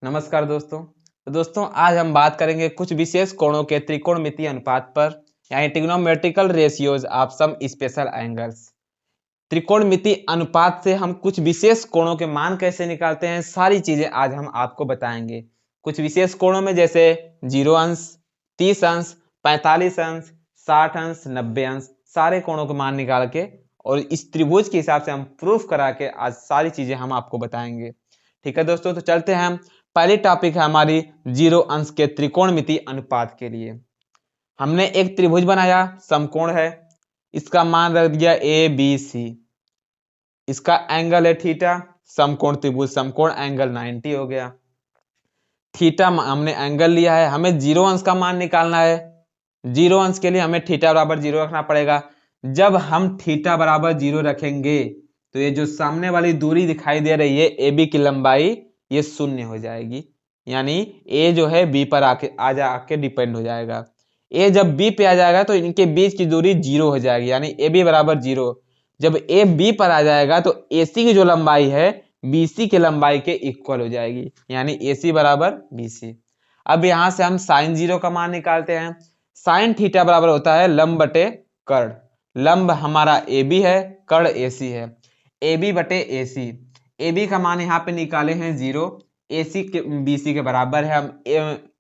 नमस्कार दोस्तों। तो दोस्तों आज हम बात करेंगे कुछ विशेष कोणों के त्रिकोणमितीय अनुपात पर, यानी trigonometrical ratios of some special angles. त्रिकोणमितीय अनुपात से हम कुछ विशेष कोणों के मान कैसे निकालते हैं, सारी चीजें आज हम आपको बताएंगे। कुछ विशेष कोणों में जैसे 0 अंश, 30 अंश, 45 अंश, 60 अंश, 90 अंश, सारे कोणों के मान निकाल के और इस त्रिभुज के हिसाब से हम प्रूफ करा के आज सारी चीजें हम आपको बताएंगे। ठीक है दोस्तों, तो चलते हैं। हम पहली टॉपिक है हमारी 0 अंश के त्रिकोणमितीय अनुपात के लिए। हमने एक त्रिभुज बनाया, समकोण है, इसका मान रख दिया ए बी सी, इसका एंगल है थीटा। समकोण त्रिभुज, समकोण एंगल 90 हो गया। थीटा हमने एंगल लिया है, हमें 0 अंश का मान निकालना है। 0 अंश के लिए हमें थीटा बराबर 0 रखना पड़ेगा। जब हम थीटा बराबर 0 रखेंगे तो ये जो सामने वाली दूरी दिखाई दे रही है ए बी की लंबाई, ये शून्य हो जाएगी, यानी ए जो है बी पर आके डिपेंड हो जाएगा। ए जब बी पे आ जाएगा तो इनके बीच की दूरी 0 हो जाएगी, यानी ए बी बराबर 0। जब ए बी पर आ जाएगा तो ए सी की जो लंबाई है बीसी के लंबाई के इक्वल हो जाएगी, यानी AC बराबर BC। अब यहां से हम साइन 0 का मान निकालते हैं। साइन थीटा बराबर होता है लंब बटे कर्ण। लंब हमारा AB है, कर्ण AC है। AB बटे AC, AB का मान यहाँ पे निकाले हैं 0, AC के BC के बराबर है। हम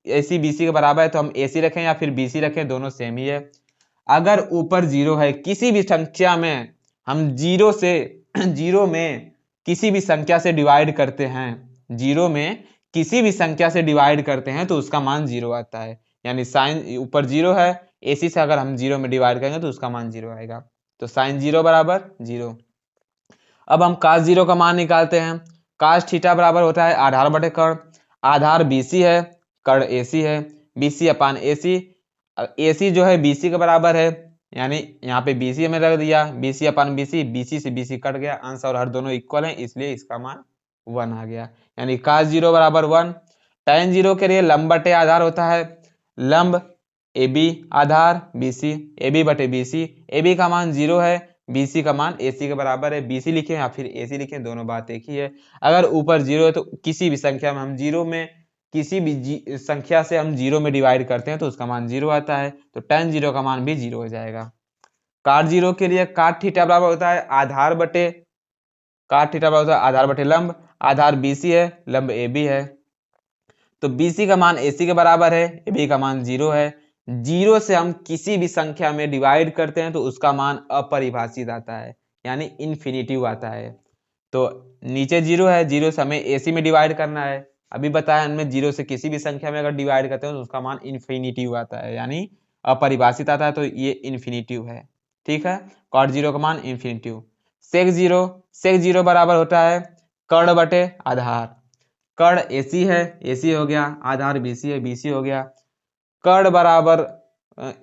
AC BC के बराबर है तो हम AC रखें या फिर BC रखें, दोनों सेम ही है। अगर ऊपर 0 है, किसी भी संख्या में हम 0 में किसी भी संख्या से डिवाइड करते हैं, 0 में किसी भी संख्या से डिवाइड करते हैं तो उसका मान 0 आता है। यानी साइन ऊपर 0 है, AC से अगर हम 0 में डिवाइड करेंगे तो उसका मान 0 आएगा। तो साइन 0 बराबर 0। अब हम cos 0 का मान निकालते हैं। cos थीटा बराबर होता है आधार बटे कर्ण। आधार BC है, कर्ण AC है। BC अपान AC, AC जो है BC के बराबर है, यानी यहाँ पे BC में रख दिया, BC अपान BC, BC से BC कट गया, अंश और हर दोनों इक्वल हैं, इसलिए इसका मान 1 आ गया, यानी cos 0 बराबर 1। tan 0 के लिए लंब बटे आधार होता है, लंब AB आधार BC, AB बटे BC। AB का मान 0 है, BC का मान AC के बराबर है। BC लिखें या फिर AC लिखें, दोनों बात एक ही है। अगर ऊपर 0 है तो किसी भी संख्या में हम 0 में किसी भी संख्या से हम 0 में डिवाइड करते हैं तो उसका मान 0 आता है, तो tan 0 का मान भी 0 हो जाएगा। cot 0 के लिए cot थीटा बराबर होता है आधार बटे, cot थीटा बराबर होता है आधार बटे लंब। आधार BC है, लंब AB है, तो BC का मान AC के बराबर है, AB का मान 0 है। 0 से हम किसी भी संख्या में डिवाइड करते हैं तो उसका मान अपरिभाषित आता है, यानी इन्फिनिटिव आता है। तो नीचे 0 है, 0 से हमें AC में डिवाइड करना है। अभी बताया हमने 0 से किसी भी संख्या में अगर डिवाइड करते हैं तो उसका मान इन्फिनिटिव आता है, यानी अपरिभाषित आता है, तो ये इन्फिनिटिव है। ठीक है, cot 0 का मान इन्फिनिटिव। sec 0 बराबर होता है कर्ण बटे आधार। कर्ण AC है, AC हो गया, आधार BC है, BC हो गया। कर्ण बराबर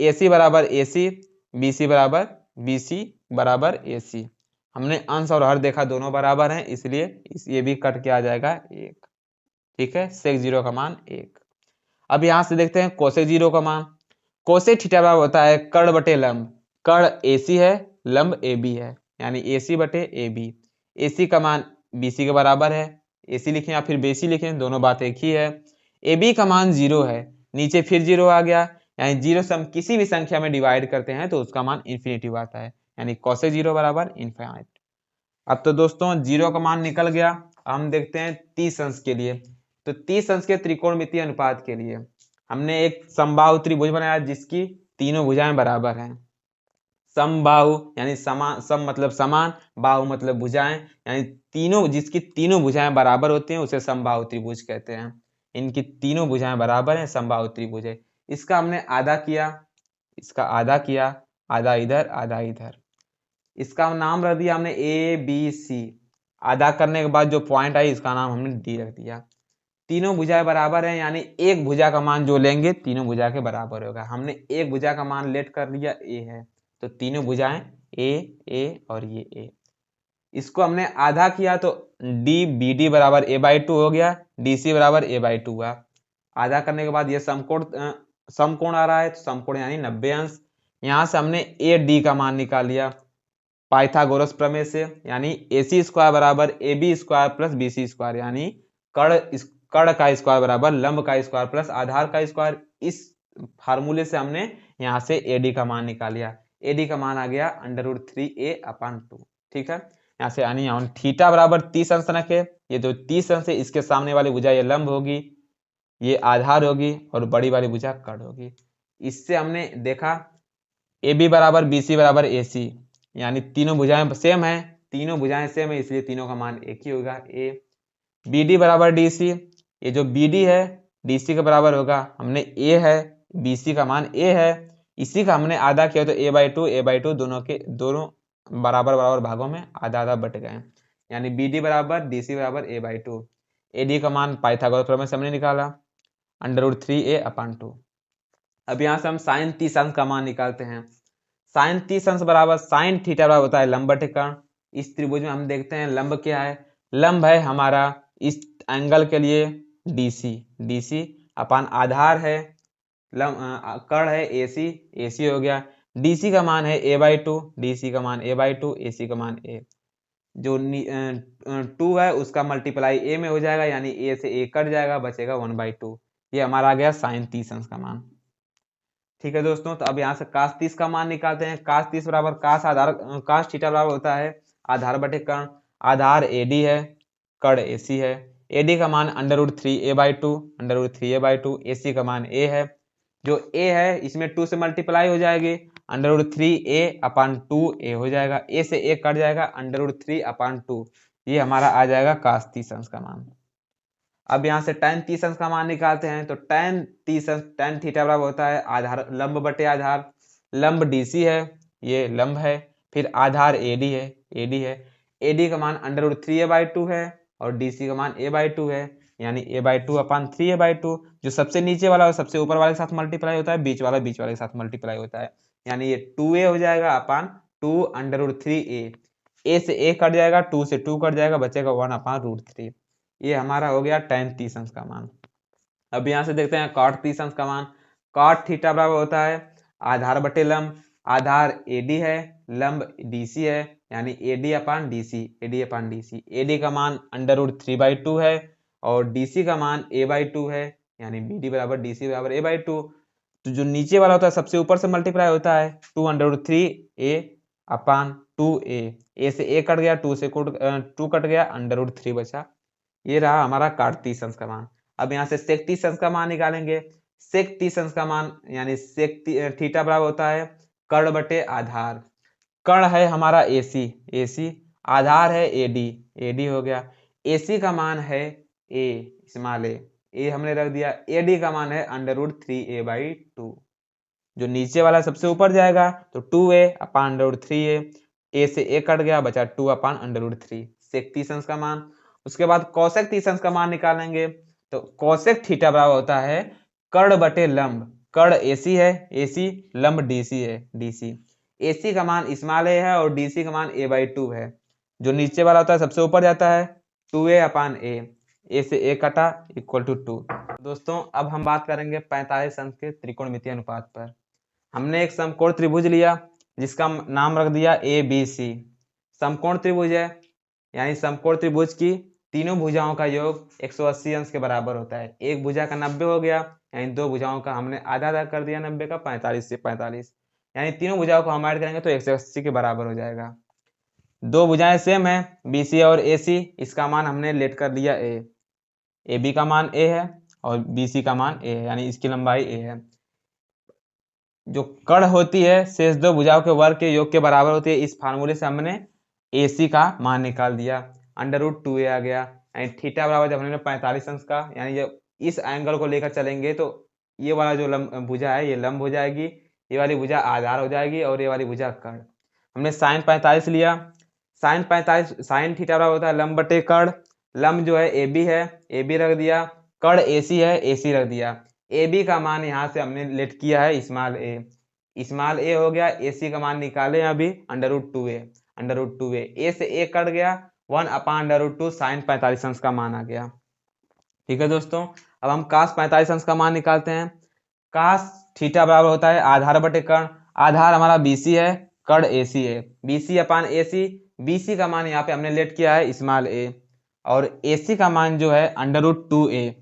AC बराबर AC, BC बराबर BC बराबर AC। हमने अंश और हर देखा, दोनों बराबर हैं, इसलिए ये भी कट के आ जाएगा 1। ठीक है, sec 0 का मान 1। अब यहां से देखते हैं cosec 0 का मान। cosec थीटा बराबर होता है कर्ण बटे लंब। कर्ण AC है, लंब AB है, यानी AC बटे AB। AC का मान BC के बराबर है, AC लिखें या फिर BC लिखें, दोनों बात एक ही है। AB का मान 0 है, नीचे फिर 0 आ गया, यानी 0 से हम किसी भी संख्या में डिवाइड करते हैं तो उसका मान इन्फिनिटिव आता है, यानी cosec 0 बराबर इनफाइनाइट। अब तो दोस्तों 0 का मान निकल गया। हम देखते हैं 30 अंश के लिए। तो 30 अंश के त्रिकोणमितीय अनुपात के लिए हमने एक समबाहु त्रिभुज बनाया जिसकी तीनों भुजाएं बराबर हैं। समबाहु यानी समान, सम मतलब समान, बाहु मतलब भुजाएं, यानी तीनों, जिसकी तीनों भुजाएं बराबर होती हैं उसे समबाहु त्रिभुज कहते हैं। इनकी तीनों भुजाएं बराबर हैं, समबाहु त्रिभुज है। इसका हमने आधा किया, इसका आधा किया, आधा इधर आधा इधर। इसका नाम रख दिया हमने ABC। आधा करने के बाद जो पॉइंट आई इसका नाम हमने D रख दिया। तीनों भुजाएं बराबर हैं, यानी एक भुजा का मान जो लेंगे तीनों भुजा के बराबर होगा। हमने एक भुजा का मान लेट कर लिया A है, तो तीनों भुजाएं A और ये A। इसको हमने आधा किया तो DBD बराबर A/2 हो गया, DC बराबर A/2 हुआ। आधा करने के बाद ये समकोण आ रहा है, तो समकोण यानी 90 अंश। यहां से हमने AD का मान निकाल लिया पाइथागोरस प्रमेय से, यानी AC स्क्वायर बराबर AB square plus BC square, यानी कर्ण का स्क्वायर बराबर लंब का स्क्वायर प्लस आधार का स्क्वायर। इस फार्मूले से हमने यहाँ से एडी का मान निकाल लिया। एडी का मान आ गया √3a/2। ठीक है, यहाँ से यानी थीटा बराबर 30 अंश रखे। ये जो 30 अंश है इसके सामने वाली भुजा ये लंब होगी, ये आधार होगी और बड़ी वाली भुजा कर्ण होगी। इससे हमने देखा AB बराबर BC बराबर AC, यानी तीनों भुजाएं सेम है, तीनों भुजाएं सेम है इसलिए तीनों का मान एक ही होगा A। BD बराबर DC, ये जो BD है DC के बराबर होगा, हमने A है BC का मान A है, इसी का हमने आधा किया तो a/2 दोनों बराबर बराबर भागों में आधा आधा बट गए, यानी BD बराबर DC बराबर a/2। AD का मान पाइथागोरस प्रमेय से हमने निकाला √3a/2। अब यहाँ से हम साइन 30 अंश का मान निकालते हैं। साइन 30 अंश बराबर साइन थीटा बराबर होता है लंब बटे कर्ण। इस त्रिभुज में हम देखते हैं लंब क्या है, लंब है हमारा इस एंगल के लिए DC अपान आधार है कर्ण है AC हो गया। DC का मान है a/2, DC का मान a/2, AC का मान a। जो 2 है उसका मल्टीप्लाई a में हो जाएगा, यानी a से a कट जाएगा, बचेगा 1/2। ये हमारा आ गया साइन 30 अंश का मान। ठीक है दोस्तों, तो अब यहाँ से cos 30 का मान निकालते हैं। cos 30 बराबर cos थीटा बराबर होता है आधार बटे कर्ण। आधार AD है, कर्ण AC है। AD का मान √3a/2, AC का मान A है। जो A है इसमें 2 से मल्टीप्लाई हो जाएगी, √3a/2a हो जाएगा, A से A कट जाएगा, √3/2। ये हमारा आ जाएगा cos 30 अंश का मान। अब यहाँ से tan 30 अंश का मान निकालते हैं, तो tan थीटा बराबर होता है आधार लंब बटे आधार। लंब DC है, ये लंब है, फिर आधार AD है। AD का मान √3a/2 है और DC का मान a/2 है, यानी a/2/3a/2। जो सबसे नीचे वाला और सबसे ऊपर वाले के साथ मल्टीप्लाई होता है, बीच वाला के साथ मल्टीप्लाई होता है, यानी ये 2a हो जाएगा अपान 2 √3a। A से A कट जाएगा, 2 से 2 कट जाएगा, बचेगा 1/√3। ये हमारा हो गया tan 30 अंश का मान। अब यहाँ से देखते हैं cot 30 अंश का मान। cot थीटा बराबर होता है आधार बटे लंब। आधार AD है, लंब DC है, यानी AD/DC। AD का मान √3/2 है और DC का मान a/2 है, यानी BD बराबर DC बराबर a/2। तो जो नीचे वाला होता है सबसे ऊपर से मल्टीप्लाई होता है 2 √3a/2a। A से A कट गया, 2 से 2 कट गया, √3 बचा। ये रहा हमारा cot 30 अंश का मान। अब यहाँ से sec 30 अंश का मान निकालेंगे। sec 30 अंश का मान यानी sec थीटा बराबर होता है कर्ण बटे आधार। कर्ण है हमारा AC, आधार है AD हो गया। AC का मान है A, स्मॉल a हमने रख दिया। AD का मान है √3a/2। जो नीचे वाला सबसे ऊपर जाएगा तो 2a/√3a। A से A कट गया, बचा 2/√3। sec 30 अंश का मान। उसके बाद cosec 30 अंश का मान निकालेंगे, तो cosec थीटा बराबर होता है कर्ण बटे लंब। कर्ण AC है, AC लंब DC है, DC। AC का मान स्मॉल a है और DC का मान a/2 है। जो नीचे वाला होता है सबसे ऊपर जाता है 2a/a। A से A कटा इक्वल टू 2। दोस्तों अब हम बात करेंगे 45 अंश के त्रिकोणमितीय अनुपात पर। हमने एक समकोण त्रिभुज लिया जिसका नाम रख दिया ABC। समकोण त्रिभुज है, यानी समकोण त्रिभुज की तीनों भुजाओं का योग 180 अंश के बराबर होता है। एक भुजा का 90 हो गया, यानी दो भुजाओं का हमने आधा आधा कर दिया 90 का, 45 से 45, यानी तीनों भुजाओं को हम ऐड करेंगे तो 180 के बराबर हो जाएगा। दो भुजाएं सेम है BC और AC, इसका मान हमने लेट कर लिया A। AB का मान A है और BC का मान A है, यानी इसकी लंबाई A है। जो कर्ण होती है शेष दो भुजाओं के वर्ग के योग के बराबर होती है। इस फार्मूले से हमने AC का मान निकाल दिया, √2a आ गया। यानी थीटा बराबर जब हमने 45 अंश का, यानी जब इस एंगल को लेकर चलेंगे तो ये वाला जो भुजा है ये लंब हो जाएगी, ये वाली भुजा आधार हो जाएगी और ये वाली भुजा कर्ण। हमने साइन 45 लिया। साइन थीटा बराबर होता है लंब बटे कर्ण। लंब जो है AB है, AB रख दिया। कर्ण AC है, AC रख दिया। AB का मान यहाँ से हमने लेट किया है स्मॉल a हो गया। AC का मान निकाले अभी √2a। A से A कट गया, 1/√2 साइन 45 अंश का मान आ गया। ठीक है दोस्तों, अब हम cos 45 अंश का मान निकालते हैं। cos थीटा बराबर होता है आधार बटे कर्ण। आधार हमारा BC है, कर्ण AC है, BC/AC। BC का मान यहाँ पे हमने लेट किया है स्मॉल a और AC का मान जो है √2a।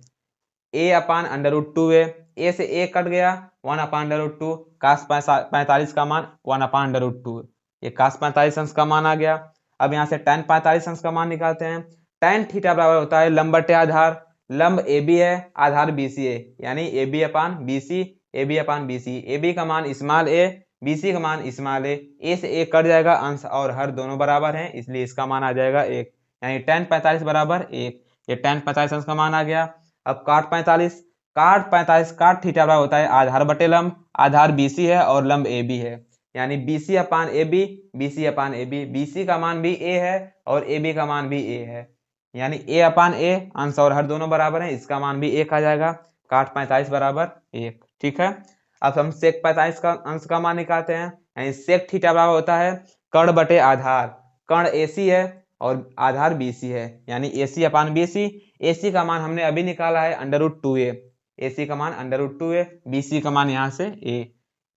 ए अपान अंडर रूट 2 ए से ए कट गया 1 अपान अंडर रूट 2, कास 45 का मान 1 अपान अंडर रूट 2, ये कास 45 अंश का मान आ गया। अब यहाँ से tan 45 अंश का मान निकालते हैं। tan थीटा बराबर होता है लंब बटे आधार, लंब ए बी है, आधार बी सी है, यानी A B upon B C, A B upon B C, A B का मान स्मॉल ए, बी सी का मान स्मॉल ए से ए कट जाएगा, अंश और हर दोनों बराबर हैं, इसलिए इसका मान आ जाएगा 1, यानी tan 45 बराबर 1, ये tan 45 अंश का मान आ गया। अब काट 45, काट थीटा बराबर होता है आधार बटे लंब, आधार बी सी है और लंब ए बी है, यानी B C upon A B, B C upon A B, B C का मान भी ए है और ए बी का मान भी ए है, यानी ए अपान ए, अंश और हर दोनों बराबर हैं, इसका मान भी 1 आ जाएगा, काट 45 बराबर 1, ठीक है। अब हम सेक 45 का अंश का मान निकालते हैं, यानी सेक थीटा बराबर होता है कर्ण बटे आधार, कर्ण ए सी है और आधार बी सी है, यानी ए सी अपान बी सी, ए सी का मान हमने अभी निकाला है अंडर रूट 2a, ए सी का मान under root 2a, B C का मान यहाँ से a,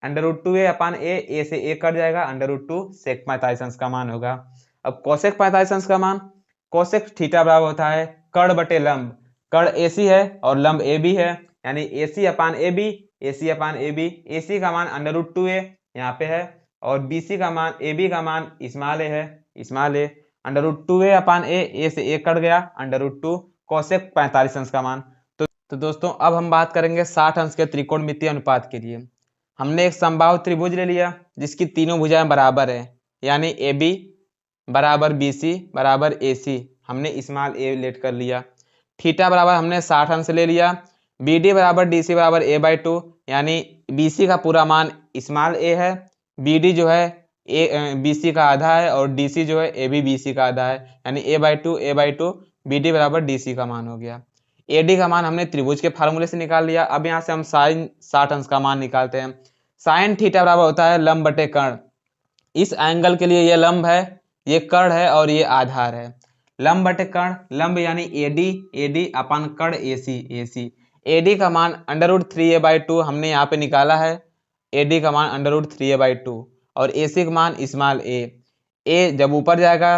अंडर रूट 2a अपान ए से a कट जाएगा, अंडर रूट 2 सेक 45 अंश का मान होगा। अब कोसेक 45 अंश का मान, कोसेक थीटा बराबर होता है कर्ण बटे लंब, कर्ण ए सी है और लंब ए बी है, यानी ए सी upon A B, A C upon A B, ए सी का मान अंडर रूट 2a यहाँ पे है और बी सी का मान ए बी का मान स्मॉल ए है, स्मॉल ए, अंडर रूट 2a अपान ए से a कट गया, अंडर रूट 2 कोसेक 45 अंश का मान। तो दोस्तों अब हम बात करेंगे 60 अंश के त्रिकोणमितीय अनुपात के लिए। हमने एक समबाहु त्रिभुज ले लिया जिसकी तीनों भुजाएं बराबर है, यानी ए बी बराबर बी सी बराबर ए सी, हमने स्मॉल ए लेट कर लिया। थीटा बराबर हमने 60 अंश ले लिया, बी डी बराबर डी सी बराबर ए बाई 2, यानी बी सी का पूरा मान स्मॉल ए है, बी डी जो है ए बी सी का आधा है और डी सी जो है ए बी बी सी का आधा है, यानी ए बाई टू बी डी बराबर डी सी का मान हो गया। ए डी का मान हमने त्रिभुज के फार्मूले से निकाल लिया। अब यहाँ से हम साइन 60 अंश का मान निकालते हैं। साइन थीटा बराबर होता है लंब बटे कर्ण, इस एंगल के लिए ये लंब है, ये कर्ण है और ये आधार है। लंब बटे कर्ण, लंब यानी A D upon Karna A C, A D का मान अंडर रूट 3a बाई 2 हमने यहाँ पे निकाला है, ए डी का मान अंडर रूट 3a बाई 2 और ए सी का मान स्मॉल ए जब ऊपर जाएगा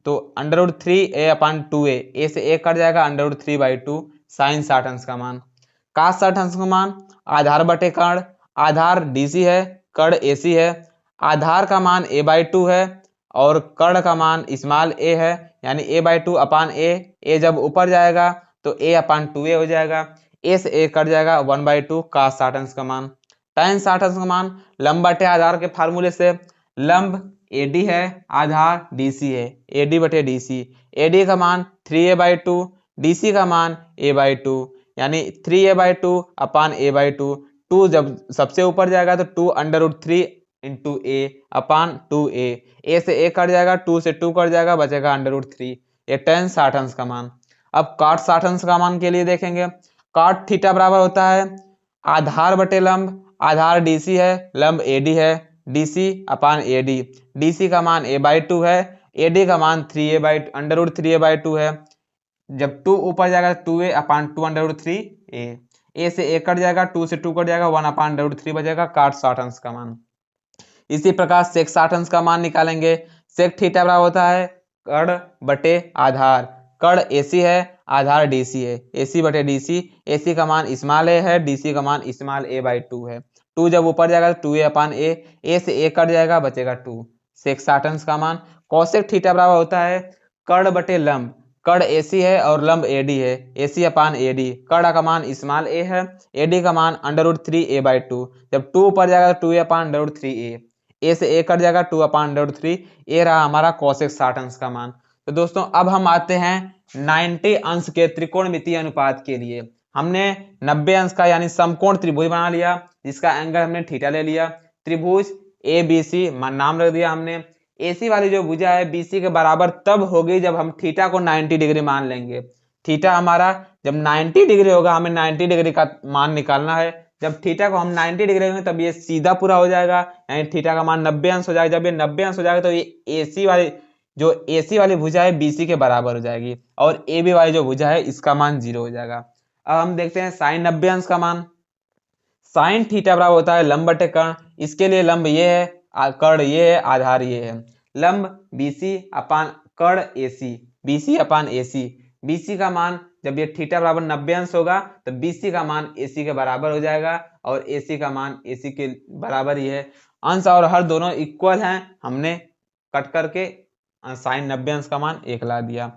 तो अंडर रूट 3a अपान 2a, ए से a कट जाएगा, अंडर रूट 3 बाई 2, साइन 60 अंश का मान। कास 60 अंश का मान, आधार बटे कर्ण, आधार डीसी है, कर्ण एसी है, आधार का मान a बाई 2 है और कर्ण का मान स्मॉल a है, यानी a बाई 2 अपान a जब ऊपर जाएगा तो a अपान 2a हो जाएगा, a से a कट जाएगा, 1 बाई 2 कास 60 अंश का मान। tan 60 अंश का मान लंब बटे आधार के फार्मूले से, लंब AD है, आधार DC है, AD बटे DC, AD का मान 3a बाई 2, DC का मान a बाई 2, यानी 3a by 2 upon a by 2, 2 जब सबसे ऊपर जाएगा तो 2 under root 3 into a upon 2a, a से a कट जाएगा, 2 से 2 कट जाएगा, बचेगा अंडर रूट 3, ये tan 60 अंश का मान। अब काट 60 अंश का मान के लिए देखेंगे, काट थीटा बराबर होता है आधार बटे लंब, आधार DC है, लंब AD है, DC अपान AD, DC का मान a बाई 2 है, AD का मान 3a by under root 3a by 2 है, जब 2 ऊपर जाएगा 2a upon 2 under root 3a, a से a कट जाएगा, 2 से 2 कट जाएगा, 1 अपान अंडर रूट 3 बचेगा, काट 60 अंश का मान। इसी प्रकार सेक 60 अंश का मान निकालेंगे। सेक थीटा बराबर होता है कर्ण बटे आधार, कर्ण AC है, आधार DC है, AC बटे DC, AC का मान स्मॉल a है, DC का मान स्मॉल a बाई 2 है, 2 जब ऊपर जाएगा तो 2a अपान a से a कट जाएगा, बचेगा 2, सेक 60 अंश का मान। कोसेक थीटा बराबर होता है कर्ण बटे लंब, कर्ण AC है और लंब AD है, AC अपान AD, कर्ण का मान स्मॉल a है, AD का मान अंडर रूट 3a बाई 2, जब 2 ऊपर जाएगा तो 2a upon under root 3a, a से a कट जाएगा, 2 अपान अंडर रूट 3, ये रहा हमारा कोसेक 60 अंश का मान। तो दोस्तों अब हम आते हैं 90 अंश के त्रिकोणमितीय अनुपात के लिए। हमने 90 अंश का यानी समकोण त्रिभुज बना लिया जिसका एंगल हमने थीटा ले लिया, त्रिभुज ABC नाम रख दिया हमने। AC वाली जो भुजा है BC के बराबर तब होगी जब हम थीटा को 90 डिग्री मान लेंगे। थीटा हमारा जब 90 डिग्री होगा, हमें 90 डिग्री का मान निकालना है, जब थीटा को हम 90 डिग्री लेंगे तब ये सीधा पूरा हो जाएगा, यानी थीटा का मान 90 अंश हो जाएगा। जब ये 90 अंश हो जाएगा तो ये AC वाली भुजा है BC के बराबर हो जाएगी और AB वाली जो भुजा है इसका मान 0 हो जाएगा। अब हम देखते हैं साइन 90 अंश का मान। साइन थीटा बराबर होता है लंब बटे कर्ण, इसके लिए लंब ये है, कर्ण ये है, आधार ये है, लंब BC अपान कर्ण AC, BC अपान AC, BC का मान जब ये थीटा बराबर 90 अंश होगा तो BC का मान AC के बराबर हो जाएगा और AC का मान AC के बराबर ही है। अंश और हर दोनों इक्वल हैं, हमने कट करके साइन 90 अंश का मान 1 ला दिया।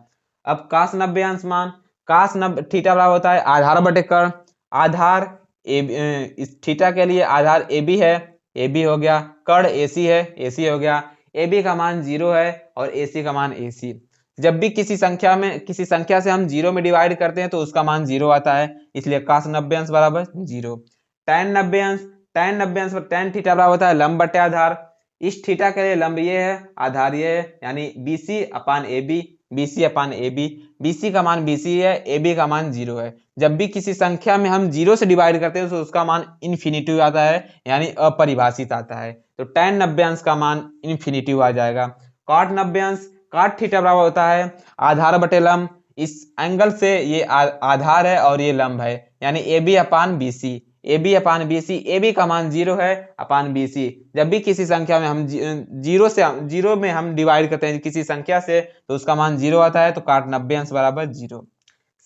अब काश 90 अंश मान, काश थीटा बराबर होता है आधार बटे कर्ण। आधार इस थीटा के लिए आधार AB है, AB हो गया, कर्ण AC है, AC हो गया, AB का मान 0 है और AC का मान AC। जब भी किसी संख्या से हम 0 में डिवाइड करते हैं तो उसका मान 0 आता है, इसलिए काश 90 अंश बराबर 0। tan 90 अंश, tan 90 अंश पर tan थीटा बराबर होता है लंब बटे आधार। इस थीटा के लिए लंब ये है, आधार ये है, यानी BC अपान AB, BC अपान AB। BC का मान BC है, AB का मान 0 है। जब भी किसी संख्या में हम 0 से डिवाइड करते हैं तो उसका मान इन्फिनिटी आता है, यानी अपरिभाषित आता है। तो tan 90 अंश का मान इन्फिनिटी आ जाएगा। cot 90 अंश, cot थीटा बराबर होता है आधार बटे लंब। इस एंगल से ये आधार है और ये लंब है, यानी AB अपान BC, AB अपान BC। AB का मान 0 है अपान BC। जब भी किसी संख्या में हम 0 में हम डिवाइड करते हैं किसी संख्या से तो उसका मान 0 आता है, तो cot 90 अंश बराबर 0।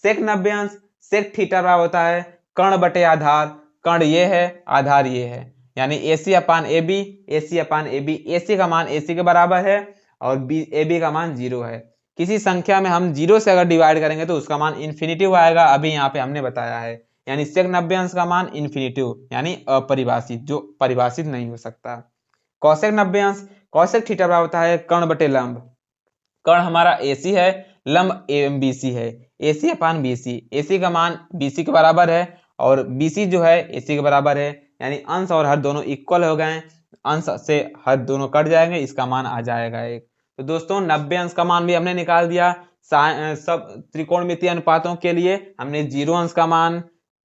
sec 90 अंश, sec थीटा बराबर होता है कर्ण बटे आधार। कर्ण ये है, आधार ये है, यानी AC अपान AB, AC अपान AB। AC का मान AC के बराबर है और AB का मान 0 है। किसी संख्या में हम 0 से अगर डिवाइड करेंगे तो उसका मान इन्फिनिटिव आएगा, अभी यहाँ पे हमने बताया है, यानी सेक 90 अंश का मान इन्फिनिटिव यानी अपरिभाषित, जो परिभाषित नहीं हो सकता। कौसेक 90 अंश, कौसेक थीटा बराबर होता है कर्ण बटे लंब। कर्ण हमारा AC है, लंब BC है, AC अपान BC। AC का मान BC के बराबर है और BC जो है AC के बराबर है, यानी अंश और हर दोनों इक्वल हो गए, अंश से हर दोनों कट जाएंगे, इसका मान आ जाएगा 1। तो दोस्तों 90 अंश का मान भी हमने निकाल दिया। सब त्रिकोणमितीय अनुपातों के लिए हमने 0 अंश का मान,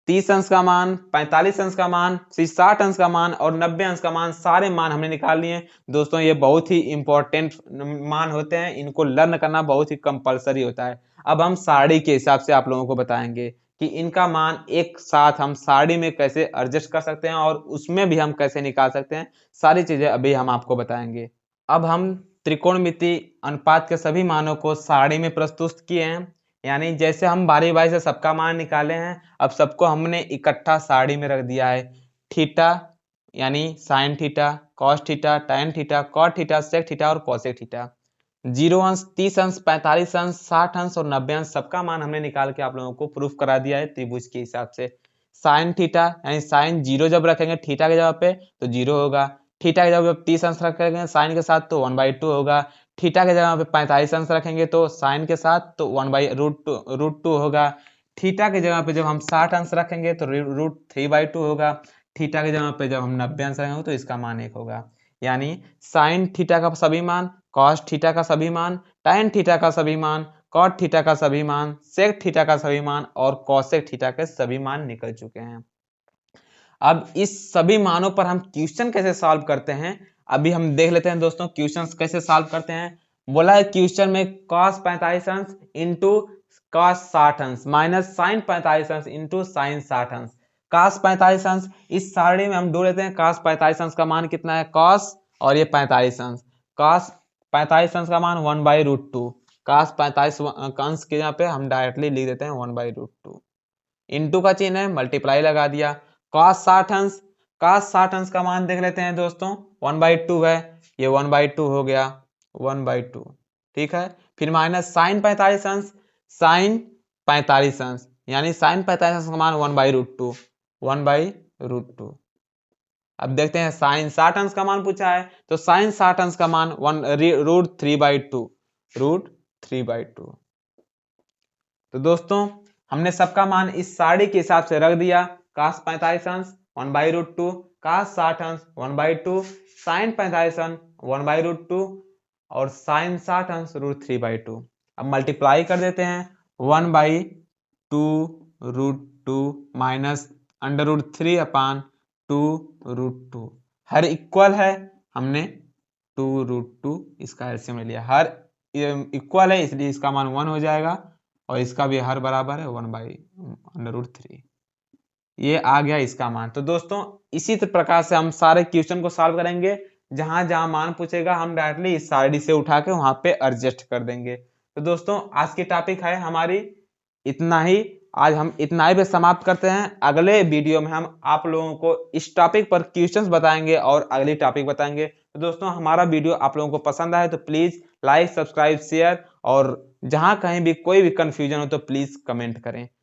30 अंश का मान, 45 अंश का मान, 60 अंश का मान और 90 अंश का मान, सारे मान हमने निकाल लिए। दोस्तों ये बहुत ही इंपॉर्टेंट मान होते हैं, इनको लर्न करना बहुत ही कंपलसरी होता है। अब हम सारणी के हिसाब से आप लोगों को बताएंगे कि इनका मान एक साथ हम सारणी में कैसे एडजस्ट कर सकते हैं और उसमें भी हम कैसे निकाल सकते हैं, सारी चीजें अभी हम आपको बताएंगे। अब हम त्रिकोणमिति अनुपात के सभी मानों को सारणी में प्रस्तुत किए हैं, यानी जैसे हम बारी बारी से सबका मान निकाले हैं, अब सबको हमने इकट्ठा सारणी में रख दिया है। थीटा यानी sine theta, cos theta, tan theta, cot theta, sec theta और कॉसेक थीटा। 0 अंश, 30 अंश, 45 अंश, 60 अंश और 90 अंश सबका मान हमने निकाल के आप लोगों को प्रूफ करा दिया है त्रिभुज के हिसाब से। साइन थीटा यानी साइन 0 जब रखेंगे थीटा के जगह पे तो 0 होगा। थीटा के जगह पे 30 अंश रखेंगे साइन के साथ तो 1/2 होगा। थीटा के जगह पे 45 अंश रखेंगे तो साइन के साथ तो 1/√2 होगा। थीटा के जगह पे जब हम 60 अंश रखेंगे तो √3/2 होगा। थीटा के जगह पे जब हम 90 अंश रखेंगे तो इसका मान 1 होगा। यानी साइन थीटा का सभी मान, कॉस थीटा का सभी मान, टैन थीटा का सभी मान, कॉट थीटा का सभी मान, सेक थीटा का सभी मान और कॉसेक थीटा के सभी मान निकल चुके हैं। अब इस सभी मानों पर हम क्वेश्चन कैसे सॉल्व करते हैं, अभी हम देख लेते हैं दोस्तों क्वेश्चन कैसे सॉल्व करते हैं। बोला है क्वेश्चन में cos 45 अंश इंटू cos 60 अंश माइनस साइन 45 अंश इंटू साइन 60 अंश। cos 45 अंश इस सारणी में हम ढूंढ लेते हैं, cos 45 अंश का मान कितना है cos और ये 45 अंश, cos 45 अंश का मान 1/√2। cos 45 अंश के यहाँ पे हम डायरेक्टली लिख देते हैं 1/√2। इंटू का चिन्ह है, मल्टीप्लाई लगा दिया। cos 60 अंश, cos 60 अंश का मान देख लेते हैं दोस्तों 1/2 है, ये 1/2 हो गया 1/2, ठीक है। फिर माइनस साइन 45 अंश, साइन 45 अंश यानी साइन 45 अंश का मान 1/√2, 1/√2। अब देखते हैं साइन 60 अंश का मान पूछा है तो साइन 60 अंश का मान √3/2, √3/2। तो दोस्तों हमने सबका मान इस सारणी के हिसाब से रख दिया। cos 45 अंश 1/√2, cos 60 अंश 1/2, साइन 45 अंश 1/√2 और साइन 60 अंश √3/2। अब मल्टीप्लाई कर देते हैं 1/2√2 माइनस √3/2√2, हर इक्वल है, हमने 2√2 इसका एलसीएम ले लिया, हर इक्वल है इसलिए इसका मान 1 हो जाएगा और इसका भी हर बराबर है 1/√3, ये आ गया इसका मान। तो दोस्तों इसी प्रकार से हम सारे क्वेश्चन को सॉल्व करेंगे, जहां जहां मान पूछेगा हम डायरेक्टली इस सारणी से उठा के वहां पे एडजस्ट कर देंगे। तो दोस्तों आज की टॉपिक है हमारी इतना ही, आज हम इतना ही पे समाप्त करते हैं। अगले वीडियो में हम आप लोगों को इस टॉपिक पर क्वेश्चंस बताएंगे और अगली टॉपिक बताएंगे। तो दोस्तों हमारा वीडियो आप लोगों को पसंद आए तो प्लीज़ लाइक, सब्सक्राइब, शेयर, और जहां कहीं भी कोई भी कंफ्यूजन हो तो प्लीज़ कमेंट करें।